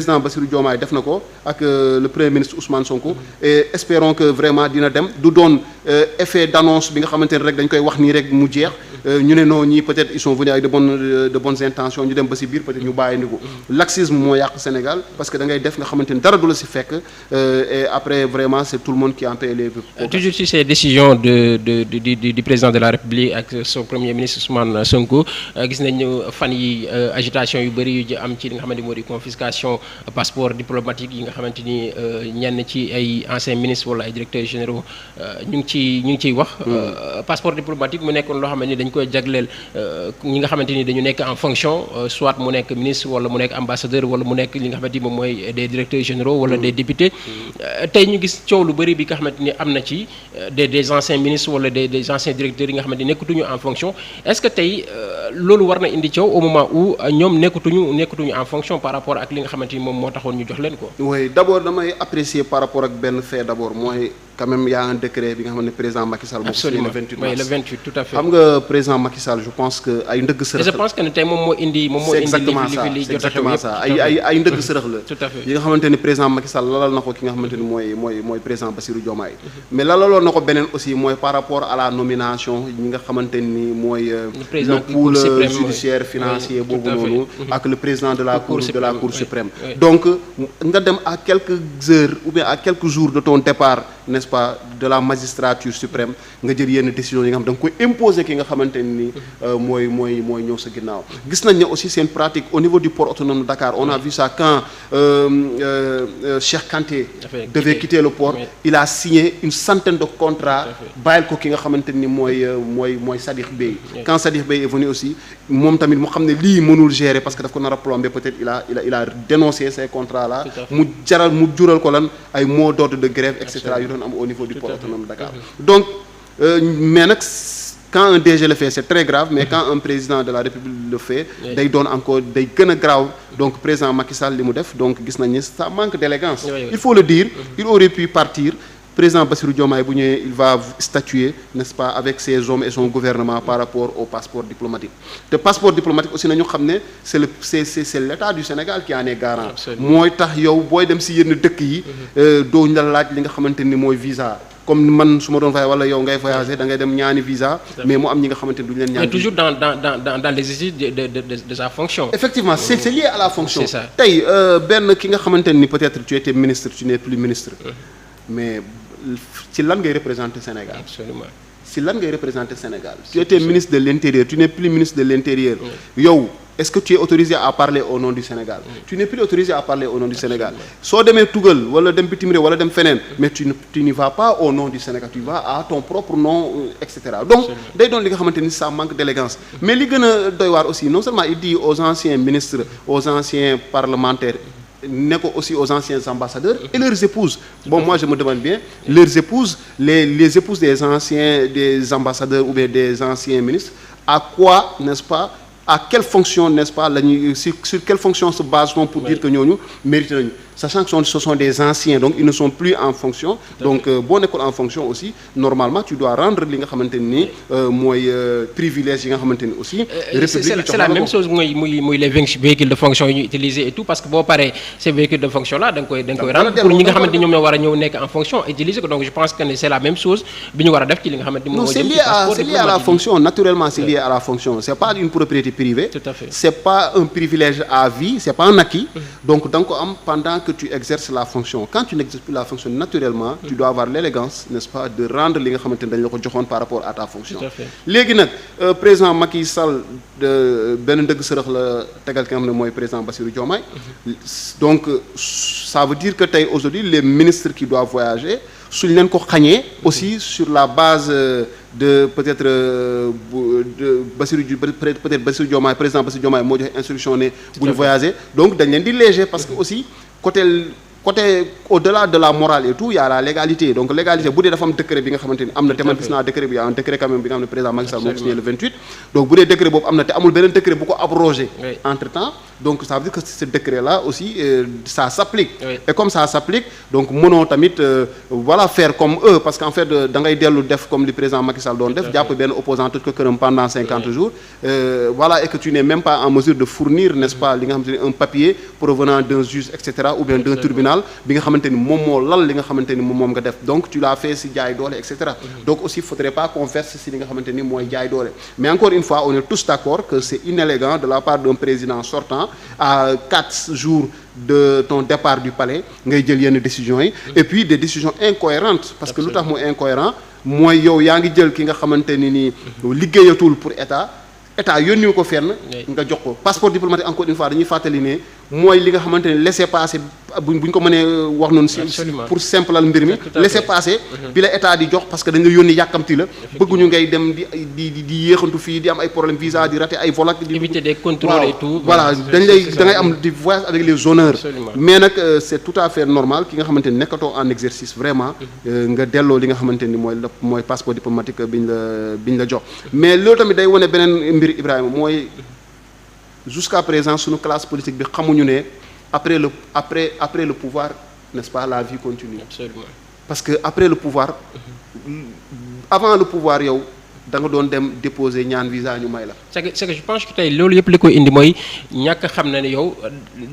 président Bassirou Diomaye def na ko ak le premier ministre Ousmane Sonko et espérons que vraiment dina dem du doon effet d'annonce bi nga xamante ne rek dañ koy wax nii rek mu jeex ñu ne non ñii peut-être ils sont venus avec de bonnes intentions ñu dem ba ci biir peut-être ñu bàyyi ndiku laxisme moo yàq Sénégal parce que da ngay def nga xamante ni dara du la ci fekk et après vraiment c'est tout le monde qui en paie les toujours ci ces décisions du président de la République ak son premier ministre Ousmane Sonko gis nañu fan yi agitation yu bëri yu am ci li nga xamante ni moo di confiscation passeport diplomatique yi nga xamante ni ñenn ci ay anciens ministres wala ay directeurs généraux ñu ngi ciy wax. passeport diplomatique mu nekkoon loo xamante ni dañ koy jagleel ñi nga xamante ni dañu nekk en fonction soit mu nekk ministre wala mu nekk ambassadeur wala mu nekk li nga xamante ni moom mooy des directeurs généraux wala des députés. tey ñu gis coow lu bëri bi nga xamante ni am na ci des anciens ministres wala des anciens directeurs yi nga xamante ni nekkatuñu en fonction est-ce que tey loolu war na indi coow au moment où ñoom nekkatuñu en fonction par rapport ak li nga xamante ni moom moo taxoon ñu jox leen ko. oui d'abord damay apprécier par rapport ak benn fait d'abord mooy quand même y a un décret bi nga xam ne président Macky Sall. absolument le 28 mars oui le 28 tout à fait. xam nga président Macky Sall je pense que ay ndëgg sërëx la. je pense que ne tey moom moo indi li c'est exactement ça ay ndëgg sërëx la. tout à fait yi nga xamante ni président Macky Sall lalal na ko ki nga xamante ni mooy président Bassirou Diomaye. mais lalaloon na ko beneen aussi mooy par rapport à la nomination ñi nga xamante ni mooy. le pool judiciaire financier boobu noonu. ak le président de la cour suprême. donc nga dem à quelques heures ou bien à quelques jours de ton départ n'est-ce pas de la magistrature suprême nga jël yenn décisions yi nga xam da nga koy imposer ki nga xamante ni mooy ñëw sa ginnaaw. gis nañ ne aussi c'est une pratique au niveau du port autonome de Dakar on a vu ça quand Cheikh Kanté devait quitter le port il a signé une centaine de contrats bàyyil ko ki nga xamante ni mooy Sadikh Bey. quand Sadikh Bey est venu aussi moom tamit mu xam ne lii mënul gérer parce que daf ko nar a plomber peut-être il a dénoncé ces contrats là mu jural ko lan ay mots d'ordre de grève et cetera yu doon am au niveau du port autonome de Dakar. donc mais nag quand un DG le fait c'est très grave mais quand un président de la République le fait day doon encore day gën a grave donc président Macky Sall li mu def donc gis nañ ni ça manque d'élégance. il faut le dire il aurait pu partir. président Bassirou Diomaye bu ñëwee il va statuer n'est-ce pas avec ses hommes et son gouvernement par rapport au passeport diplomatique te passeport diplomatique aussi nañu xam ne c'est l'État du Sénégal qui en est garant. mooy tax yow booy dem ci yenn dëkk yi doo ñu la laaj li nga xamante ni mooy visa comme man su ma doon fay wala yow ngay voyager da ngay dem ñaani visa mais mu am ñi nga xamante ni duñu leen ñaan. mais toujours dans l'exercice de sa fonction. effectivement c'est lié à la fonction. c'est ça tey benn ki nga xamante ni peut-être tu étais ministre tu n'es plus ministre. mais ci lan ngay représenter Sénégal. absolument ci lan ngay représenter Sénégal. tu étais ministre de l'Intérieur tu n'es plus ministre de l'Intérieur. yow est-ce que tu es autorisé à parler au nom du Sénégal. tu n'es plus autorisé à parler au nom du Sénégal. soo demee Tugal wala dem bitim réew wala dem feneen. mais tu n'y vas pas au nom du Sénégal tu vas à ton propre nom et cetera. donc day doon li nga xamante ni ça manque d'élégance. mais li gën a doy waar aussi non seulement il dit aux anciens ministres aux anciens parlementaires. ne ko aussi aux anciens ambassadeurs et leurs épouses. bon moi je me demande bien leurs épouses les épouses des ambassadeurs ou bien des anciens ministres à quoi n'est-ce pas à quelle fonction n'est-ce pas lañuy sur quelle fonction se base-t-on pour dire que ñooñu mérité nañu sachant que ce sont des anciens donc ils ne sont plus en fonction donc boo nekkul en fonction aussi normalement tu dois rendre li nga xamante ni mooy privilège yi nga xamante ni aussi c'est la même chose muy les véhicules de fonction yi ñu utiliser et tout parce que boo paree ces véhicules de fonction là da nga koy rendre pour ñi nga xamante ni ñoom ñoo war a ñëw nekk en fonction utiliser ko donc je pense que c'est la même chose bi ñu war a def ci li nga xamante ni moom c'est lié à la fonction naturellement c'est lié à la fonction c'est pas une propriété privée tout à fait c'est pas un privilège à vie c'est pas un acquis donc da nga ko am pendant que tu exerces la fonction quand tu n'exerces plus la fonction naturellement tu dois avoir l'élégance n'est-ce pas de rendre li nga xamante ni dañ la ko joxoon par rapport à ta fonction. tout à fait léegi nag président Macky Sall benn ndëgg sërëx la tegal ki nga xam ne mooy président Bassirou Diomaye donc ça veut dire que tey aujourd'hui les ministres qui doivent voyager suñ leen ko xañee aussi sur la base de peut-être Bassirou Diomaye président Bassirou Diomaye moo joxe instruction ne bu ñu voyager donc dañ leen di léger parce que aussi côté côté au-delà de la morale et tout il y a la légalité donc légalité bu dee dafa am décret bi nga xamante ni am na te man gis naa décret bi y a un décret quand même bi nga xam ne président Macky Sall moo ko signé le 28 donc bu dee décret boobu am na te amul beneen décret bu ko abrogé entre temps donc ça veut dire que ce décret là aussi ça s'applique et comme ça s'applique donc mënoo tamit voilà faire comme eux parce qu'en fait da ngay dellu def comme le président Macky Sall doon def jàpp benn opposant tëj ko këram pendant 50 jours voilà et que tu n'es même pas en mesure de fournir n'est-ce pas li nga xamante ni un papier provenant d'un juge etc ou bien d'un tribunal bi nga xamante ni moom moo lal li nga xamante ni moom nga def donc tu l'as fait si jaay doole et cetera donc aussi faudrait pas qu'on verse si li nga xamante ni mooy jaay doole mais encore une fois on est tous d'accord que c'est inélégant de la part d'un président sortant à 4 jours de ton départ du palais ngay jël yenn décisions yi et puis des décisions incohérentes parce que lu tax mu incohérent mooy yow yaa ngi jël ki nga xamante ni nii liggéeyatul pour état yónni ko fenn nga jox ko passeport diplomatique encore une fois dañuy fàttali ne mooy li nga xamante ne laissez-passer buñ ko mënee wax noonu si pour simplal mbir mi laissez-passer bi la état di jox parce que dañ la yónni yàkkamti la bëgguñu ngay dem di yéexantu fii di am ay problème visa di rater ay vol ak di éviter des contrôles et tout voilà da ngay am di voyage avec les honneurs mais nag c'est tout à fait normal ki nga xamante ni nekkatoo en exercice vraiment nga delloo li nga xamante ni mooy passeport diplomatique biñ la jox mais loolu tamit day wane beneen mbir Ibrahima mooy jusqu'à présent suñu classe politique bi xamuñu ne après le pouvoir n'est-ce pas la vie continue. Absolument. Parce que après le pouvoir avant le pouvoir yow da nga doon dem déposer ñaan visa ñu may la. c'est que je pense que tey loolu yëpp li koy indi mooy ñàkk xam na ne yow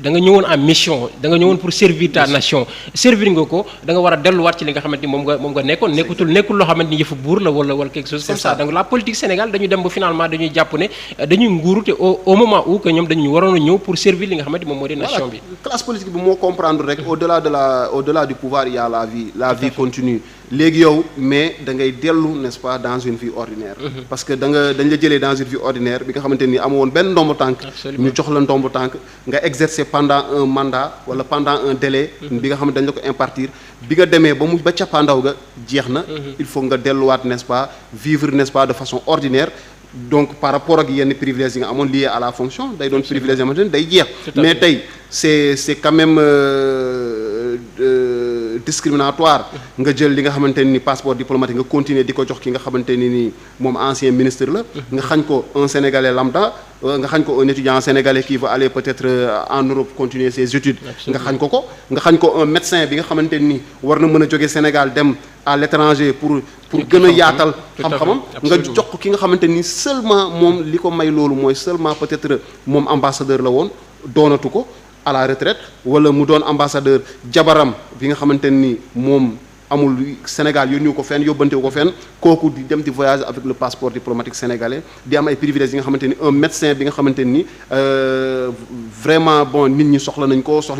da nga ñëwoon en mission da nga ñëwoon pour servir ta nation servir nga ko da nga war a delluwaat ci li nga xamante ni moom nga nekkoon nekkul loo xamante ni yëfu buur la wala quelque chose comme ça donc la politique Sénégal dañu dem ba finalement dañuy jàpp ne dañuy nguuru te au moment où que ñoom dañu waroon a ñëw pour servir li nga xamante moom moo di nation bi. classe politique bi moo comprendre rek au-delà du pouvoir il y a la vie continue léegi yow mais da ngay dellu n'est-ce pas dans une vie ordinaire. parce que dañ la jëlee dans une vie ordinaire bi nga xamante ni amoo woon benn ndombo tànk ñu jox la ndombo tànk nga exercer pendant un mandat wala pendant un délai bi nga xam ne dañ la ko impartir bi nga demee ba cappaandaw ga jeex na il faut nga delluwaat n'est-ce pas vivre n'est-ce pas de façon ordinaire donc par rapport ak yenn privilèges yi nga amoon lié à la fonction day doon privilège xamante ni day jeex mais tey c'est quand même discriminatoire nga jël li nga xamante ni passeport diplomatique nga continuer di ko jox ki nga xamante ni moom ancien ministre la nga xañ ko un Sénégalais lambda nga xañ ko un étudiant sénégalais qui va aller peut-être en Europe continuer ses études nga xañ ko un médecin bi nga xamante ni war na mën a jóge Sénégal dem à l'étranger pour gën a yaatal xam-xamam nga jox ko ki nga xamante ni seulement moom li ko may loolu mooy seulement peut-être moom ambassadeur la woon doonatu ko à la retraite wala mu doon ambassadeur jabaram bi nga xamante ni moom amul Sénégal yónniwu ko fenn yóbbantewu ko fenn kooku di dem di voyager avec le passeport diplomatique sénégalais di am ay privilèges yi nga xamante ni un médecin bi nga xamante ni vraiment bon nit ñi soxla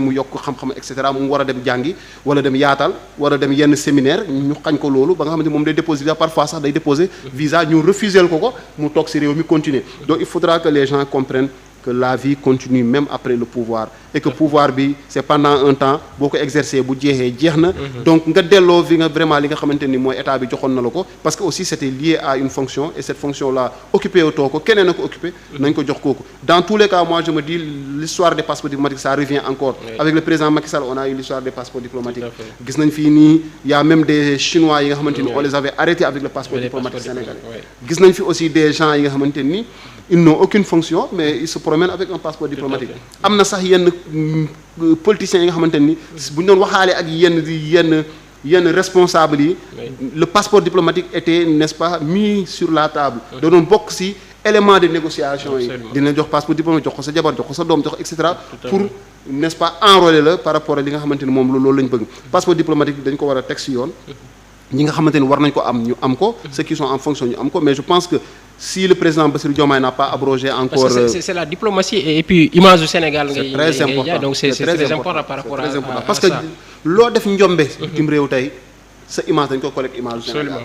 mu yokk xam-xam et cetera mu war a dem jàngi wala dem yaatal wala dem yenn séminaire ñu xañ ko loolu ba nga xamante ni moom day déposer visa parfois sax day déposer visa ñu refuser ko mu toog ci réew mi continuer donc il faudra que les gens comprennent que la vie continue même après le pouvoir et que pouvoir bi c'est pendant un temps boo ko exercer bu jeex na donc nga delloo fi nga vraiment li nga xamante ni mooy état bi joxoon na la ko parce que aussi c'était lié à une fonction et cette fonction là occupé too ko keneen a ko occupé nañ ko jox kooku dans tous les cas moi je me dis l'histoire des passeports diplomatiques ça revient encore avec le président Macky Sall on a eu l'histoire des passeports diplomatiques gis nañ fii nii y a même des Chinois yi nga xamante ni on les avait arrêtés avec le passeport diplomatique sénégalais gis nañ fi aussi des gens yi nga xamante ni ils n'ont aucune fonction mais ils se promènent avec un passeport diplomatique am na sax yenn politiciens yi nga xamante ni bu ñu doon waxaale ak yenn responsables yi le passeport diplomatique était n'est-ce pas mis sur la table da doon bokk ci élément de négociation yi dina jox passeport diplomatique jox ko sa jabar jox ko sa doom jox ko et cetera pour n'est-ce pas enrôler la par rapport ak li nga xamante ni moom loolu lañ bëgg passeport diplomatique dañ ko war a teg ci yoon ñi nga xamante ni war nañ ko am ñu am ko ceux qui sont en fonction ñu am ko mais je pense que si le président Bassirou Diomaye n'a pas abrogé encore c'est la diplomatie et puis image du Sénégal c'est très important donc c'est très important par rapport à parce que loo def njombe tim réew tey sa image dañ ko collecte image du Sénégal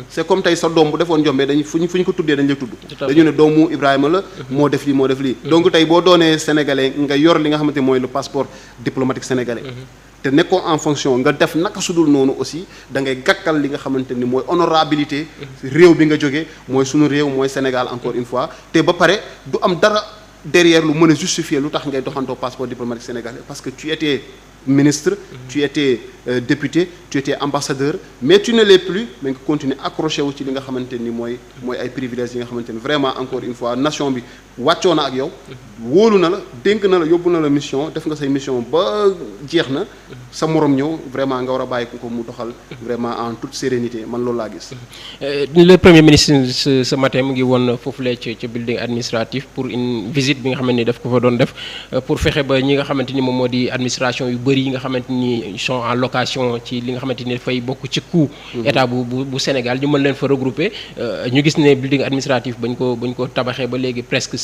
c'est comme tey sa doom bu defoon njombe dañ fu ñu ko tuddee dañ lay tudd dañu ne doomu Ibrahima la moo def lii donc tey boo doonee sénégalais nga yor li nga xamante mooy le passeport diplomatique sénégalais te nekkoo en fonction nga def naka sudul noonu aussi da ngay gàkkal li nga xamante ni mooy honorabilité réew bi nga jógee mooy sunu réew mooy Sénégal encore une fois te ba pare du am dara derrière lu mën a justifier lu tax ngay doxantoo passeport diplomatique sénégalais parce que tu étais ministre, tu étais député, tu étais ambassadeur, mais tu ne l'es plus, mais tu continues accroché wu ci li nga xamanteni moy ay privilèges yi nga xamanteni vraiment encore une fois nation bi wàccoo na ak yow wóolu na la dénk na la yóbbu na la mission def nga say mission ba jeex na sa morom ñëw vraiment nga war a bàyyi ko mu doxal vraiment en toute sérénité man loolu laa gis. Le premier ministre ce matin mu ngi woon foofulee ci building administratif pour une visite bi nga xamante ni daf ko fa doon def pour fexe ba ñi nga xamante ni moom moo di administration yu bëri yi nga xamante ni sont en location ci li nga xamante ni dafay bokk ci coût état bu Sénégal ñu mën leen fa regrouper ñu gis ne building administratif bañ ko tabaxee ba léegi presque